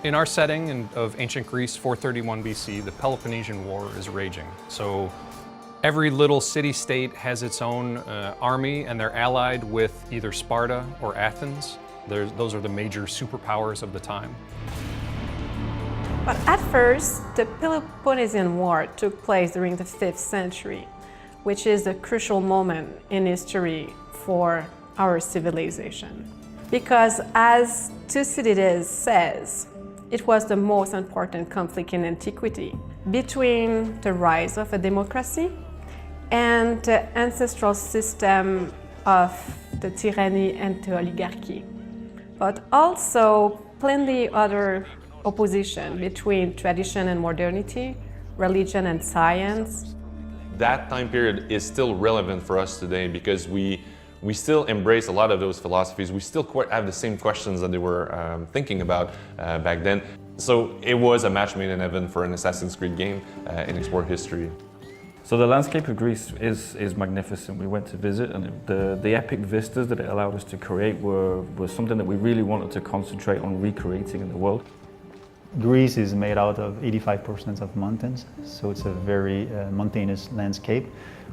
In our setting of ancient Greece, 431 BC, the Peloponnesian War is raging. So every little city-state has its own army, and they're allied with either Sparta or Athens. Those are the major superpowers of the time. But at first, the Peloponnesian War took place during the 5th century, which is a crucial moment in history for our civilization. Because as Thucydides says, it was the most important conflict in antiquity between the rise of a democracy and the ancestral system of the tyranny and the oligarchy. But also plenty other opposition between tradition and modernity, religion and science. That time period is still relevant for us today because we still embrace a lot of those philosophies. We still have the same questions that they were thinking about back then. So it was a match made in heaven for an Assassin's Creed game in Explore History. So the landscape of Greece is magnificent. We went to visit, and the epic vistas that it allowed us to create were something that we really wanted to concentrate on recreating in the world. Greece is made out of 85% of mountains, so it's a very mountainous landscape,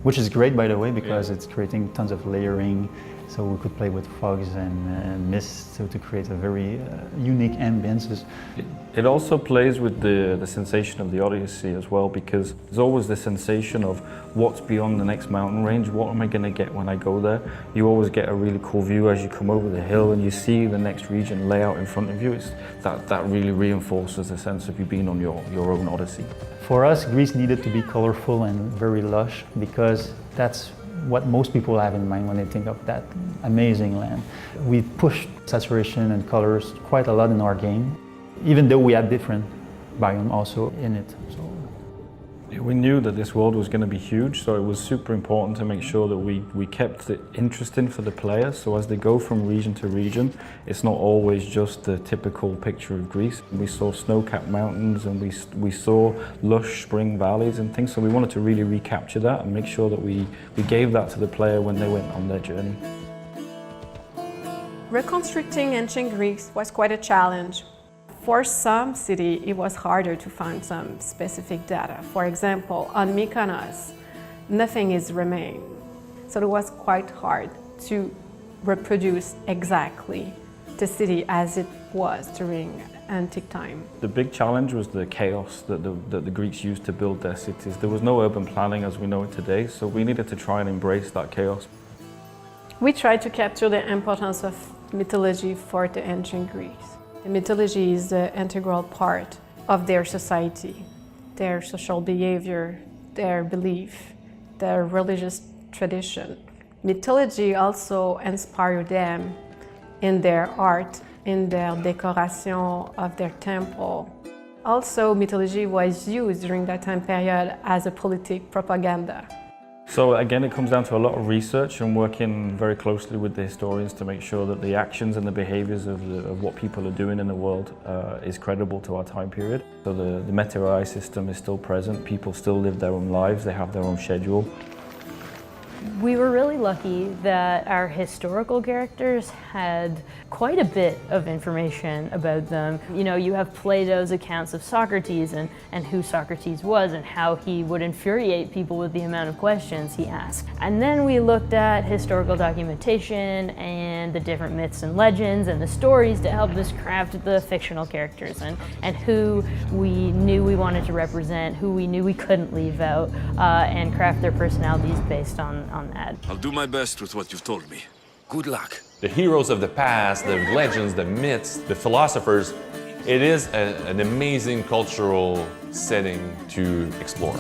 which is great, by the way, because it's creating tons of layering, so we could play with fogs and mist, so to create a very unique ambience. It also plays with the sensation of the Odyssey as well, because there's always the sensation of what's beyond the next mountain range, what am I going to get when I go there? You always get a really cool view as you come over the hill and you see the next region lay out in front of you. That really reinforces the sense of you being on your own Odyssey. For us, Greece needed to be colorful and very lush, because that's what most people have in mind when they think of that amazing land. We pushed saturation and colors quite a lot in our game, even though we had different biomes also in it. We knew that this world was going to be huge, so it was super important to make sure that we kept it interesting for the player. So as they go from region to region, it's not always just the typical picture of Greece. We saw snow-capped mountains, and we saw lush spring valleys and things, so we wanted to really recapture that and make sure that we gave that to the player when they went on their journey. Reconstructing ancient Greece was quite a challenge. For some city, it was harder to find some specific data. For example, on Mykonos, nothing is remained. So it was quite hard to reproduce exactly the city as it was during antique time. The big challenge was the chaos that the Greeks used to build their cities. There was no urban planning as we know it today, so we needed to try and embrace that chaos. We tried to capture the importance of mythology for the ancient Greece. The mythology is an integral part of their society, their social behavior, their belief, their religious tradition. Mythology also inspired them in their art, in their decoration of their temple. Also, mythology was used during that time period as a politic propaganda. So again, it comes down to a lot of research and working very closely with the historians to make sure that the actions and the behaviours of what people are doing in the world is credible to our time period. So the meteorite system is still present, people still live their own lives, they have their own schedule. We were really lucky that our historical characters had quite a bit of information about them. You know, you have Plato's accounts of Socrates and who Socrates was and how he would infuriate people with the amount of questions he asked. And then we looked at historical documentation and the different myths and legends and the stories to help us craft the fictional characters and who we knew we wanted to represent, who we knew we couldn't leave out, and craft their personalities based on that. I'll do my best with what you've told me. Good luck. The heroes of the past, the legends, the myths, the philosophers, it is an amazing cultural setting to explore.